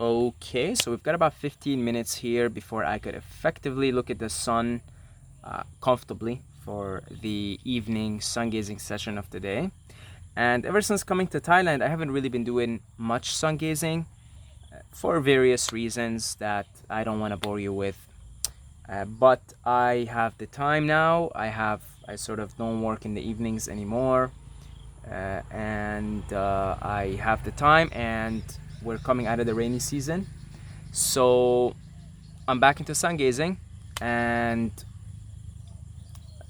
Okay, so we've got about 15 minutes here before I could effectively look at the sun comfortably for the evening sun gazing session of the day. And ever since coming to Thailand, I haven't really been doing much sun gazing for various reasons that I don't want to bore you with. But I have the time now. I sort of don't work in the evenings anymore. And I have the time, and we're coming out of the rainy season. So I'm back into sun gazing, and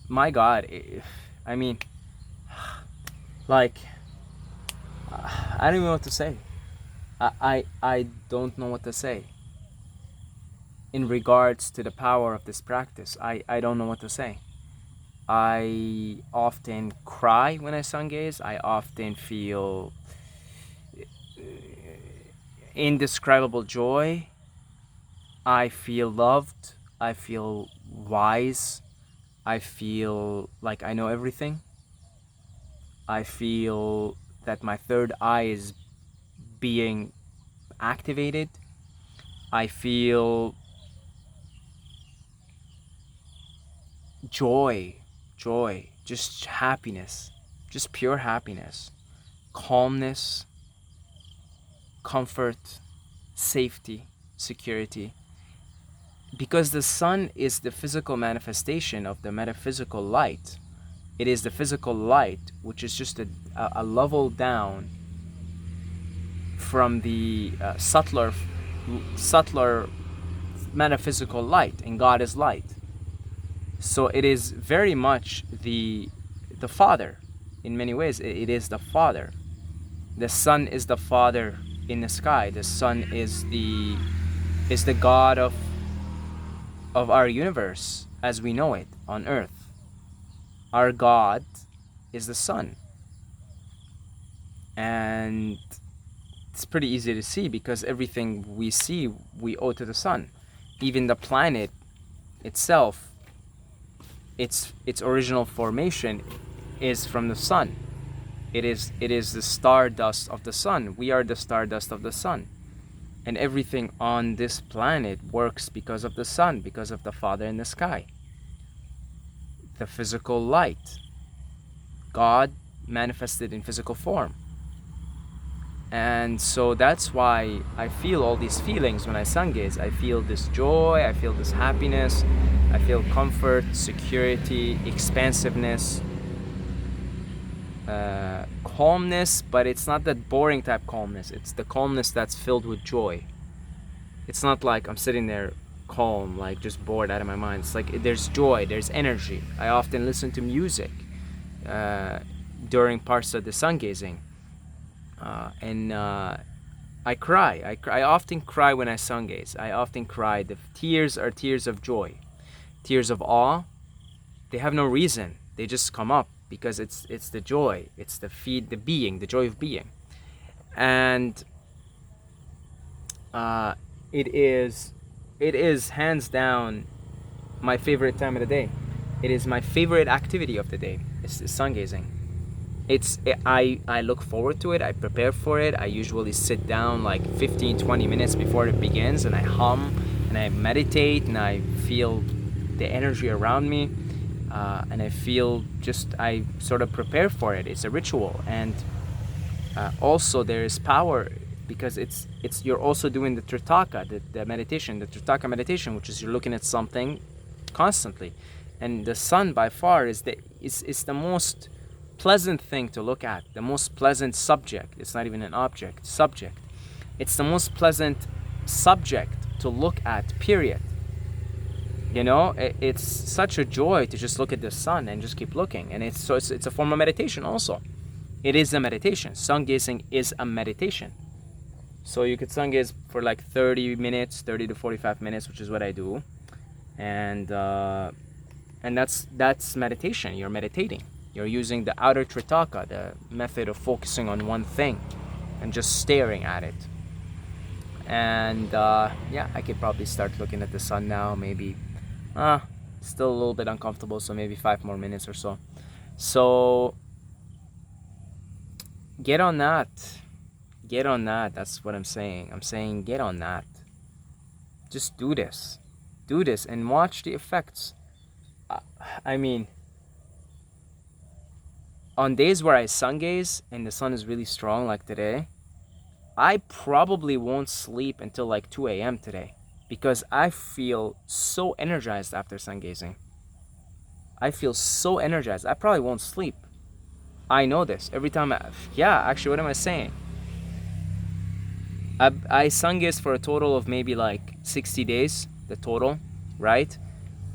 my God, I mean, like, I don't even know what to say. I don't know what to say in regards to the power of this practice. I don't know what to say. I often cry when I sun gaze. I often feel indescribable joy. I feel loved. I feel wise. I feel like I know everything. I feel that my third eye is being activated. I feel joy, just happiness, just pure happiness, calmness, comfort, safety, security. Because the sun is the physical manifestation of the metaphysical light. It is the physical light, which is just a level down from the subtler metaphysical light, and God is light. So it is very much the Father. In many ways, it is the Father. The sun is the Father in the sky. The sun is the God of our universe as we know it on earth. Our God is the sun. And it's pretty easy to see because everything we see we owe to the sun. Even the planet itself, its original formation is from the sun. It is the stardust of the sun. We are the stardust of the sun. And everything on this planet works because of the sun, because of the Father in the sky. The physical light. God manifested in physical form. And so that's why I feel all these feelings when I sun gaze. I feel this joy, I feel this happiness, I feel comfort, security, expansiveness, calmness, but it's not that boring type calmness. It's the calmness that's filled with joy. It's not like I'm sitting there calm, like just bored out of my mind. It's like there's joy, there's energy. I often listen to music during parts of the sun gazing. And I cry. I often cry when I sun gaze. I often cry. The tears are tears of joy, tears of awe. They have no reason. They just come up because it's the joy. It's the being, the joy of being, and it is hands down my favorite time of the day. It is my favorite activity of the day. It's sun gazing. I look forward to it. I prepare for it. I usually sit down like 15-20 minutes before it begins, and I hum and I meditate and I feel the energy around me, and I feel I sort of prepare for it. It's a ritual, and also there is power because it's you're also doing the Tritaka, the meditation, the Tritaka meditation, which is you're looking at something constantly, and the sun by far is the most pleasant thing to look at, the most pleasant subject. It's not even an object, subject. It's the most pleasant subject to look at, period. You know, it's such a joy to just look at the sun and just keep looking. And it's a form of meditation also. It is a meditation. Sun gazing is a meditation. So you could sun gaze for like 30 to 45 minutes, which is what I do. And that's meditation. You're meditating. You're using the outer Tritaka, the method of focusing on one thing and just staring at it. And yeah, I could probably start looking at the sun now, maybe. Still a little bit uncomfortable, so maybe 5 more minutes or so. So get on that. Get on that. That's what I'm saying. I'm saying get on that. Just do this. Do this and watch the effects. I mean, on days where I sun gaze and the sun is really strong like today, I probably won't sleep until like 2 a.m. today because I feel so energized after sun gazing. I feel so energized. I probably won't sleep. I know this. Every time actually, what am I saying? I sun gaze for a total of maybe like 60 days, the total, right?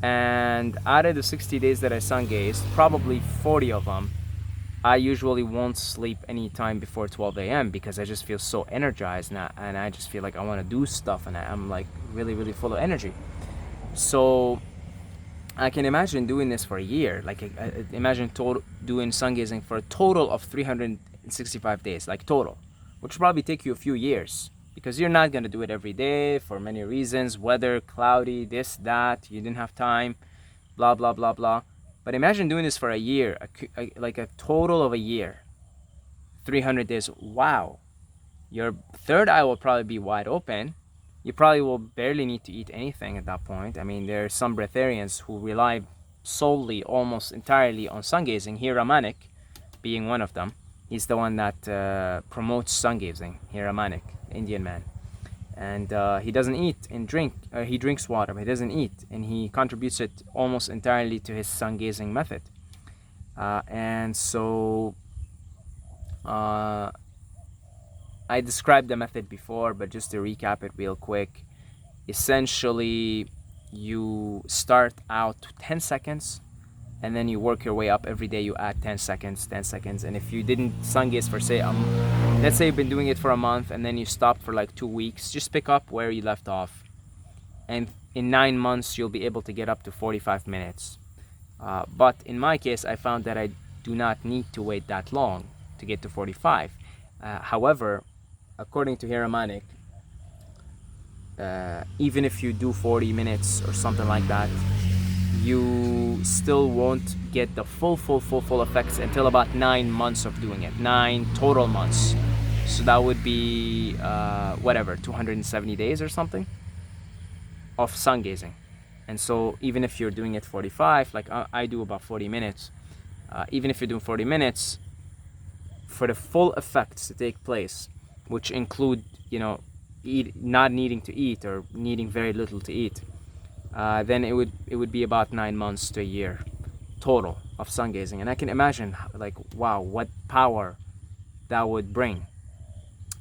And out of the 60 days that I sun gazed, probably 40 of them, I usually won't sleep anytime before 12 a.m. because I just feel so energized now, and I just feel like I want to do stuff, and I'm like really, really full of energy. So I can imagine doing this for a year. Like imagine doing sun gazing for a total of 365 days, like total, which will probably take you a few years because you're not gonna do it every day for many reasons, weather, cloudy, this, that, you didn't have time, blah, blah, blah, blah. But imagine doing this for a year, like a total of a year, 300 days. Wow. Your third eye will probably be wide open. You probably will barely need to eat anything at that point. I mean, there are some breatharians who rely solely, almost entirely on sun gazing. Pranic being one of them. He's the one that promotes sun gazing. Pranic, Indian man. And he doesn't eat and drink. He drinks water, but he doesn't eat. And he contributes it almost entirely to his sun gazing method. And so I described the method before, but just to recap it real quick, essentially you start out 10 seconds and then you work your way up. Every day you add 10 seconds, 10 seconds. And if you didn't sun gaze for say, let's say you've been doing it for a month and then you stopped for like 2 weeks, just pick up where you left off. And in 9 months, you'll be able to get up to 45 minutes. But in my case, I found that I do not need to wait that long to get to 45. However, according to Pranic, even if you do 40 minutes or something like that, you still won't get the full effects until about 9 months of doing it. 9 total months. So that would be, 270 days or something of sun gazing. And so even if you're doing it 45, like I do about 40 minutes, even if you're doing 40 minutes, for the full effects to take place, which include, not needing to eat or needing very little to eat, then it would be about 9 months to a year total of sun gazing. And I can imagine, like, wow, what power that would bring.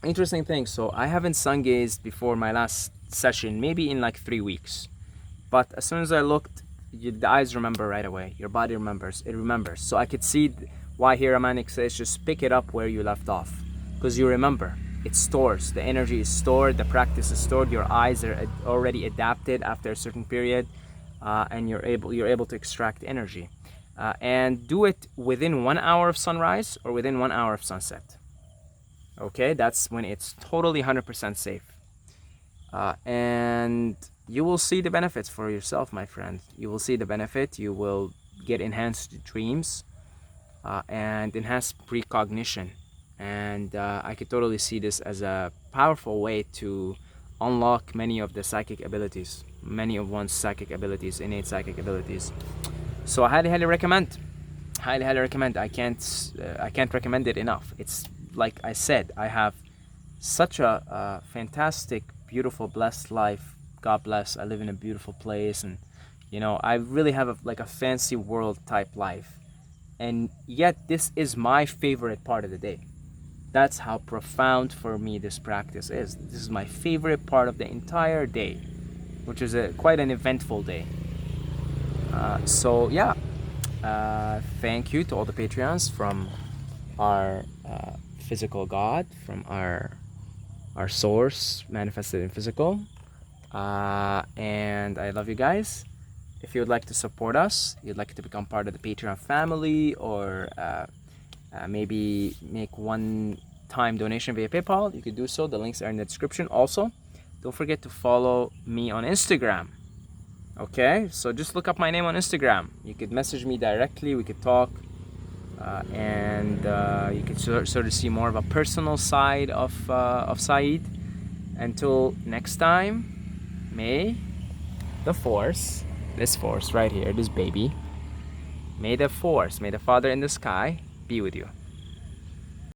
Interesting thing, so I haven't sun gazed before my last session, maybe in like 3 weeks. But as soon as I looked, the eyes remember right away. Your body remembers. It remembers. So I could see why Pranic says just pick it up where you left off, because you remember. It stores. The energy is stored. The practice is stored. Your eyes are already adapted after a certain period, and you're able to extract energy. And do it within 1 hour of sunrise or within 1 hour of sunset. Okay, that's when it's totally 100% safe. And you will see the benefits for yourself, my friend. You will see the benefit. You will get enhanced dreams and enhanced precognition. And I could totally see this as a powerful way to unlock many of the psychic abilities, many of one's psychic abilities, innate psychic abilities. So I highly recommend. I can't recommend it enough. It's like I said, I have such a fantastic, beautiful, blessed life. God bless. I live in a beautiful place, and I really have a fancy world type life, and yet this is my favorite part of the day. That's how profound for me this practice is. This is my favorite part of the entire day, which is quite an eventful day. So yeah, thank you to all the Patreons from our physical God, from our source manifested in physical. And I love you guys. If you would like to support us, you'd like to become part of the Patreon family, or maybe make one-time donation via PayPal, you could do so. The links are in the description. Also, don't forget to follow me on Instagram. Okay, so just look up my name on Instagram. You could message me directly. We could talk. and you can sort of see more of a personal side of Saeed. Until next time, may the force, this force right here, this baby, may the force, may the Father in the sky be with you.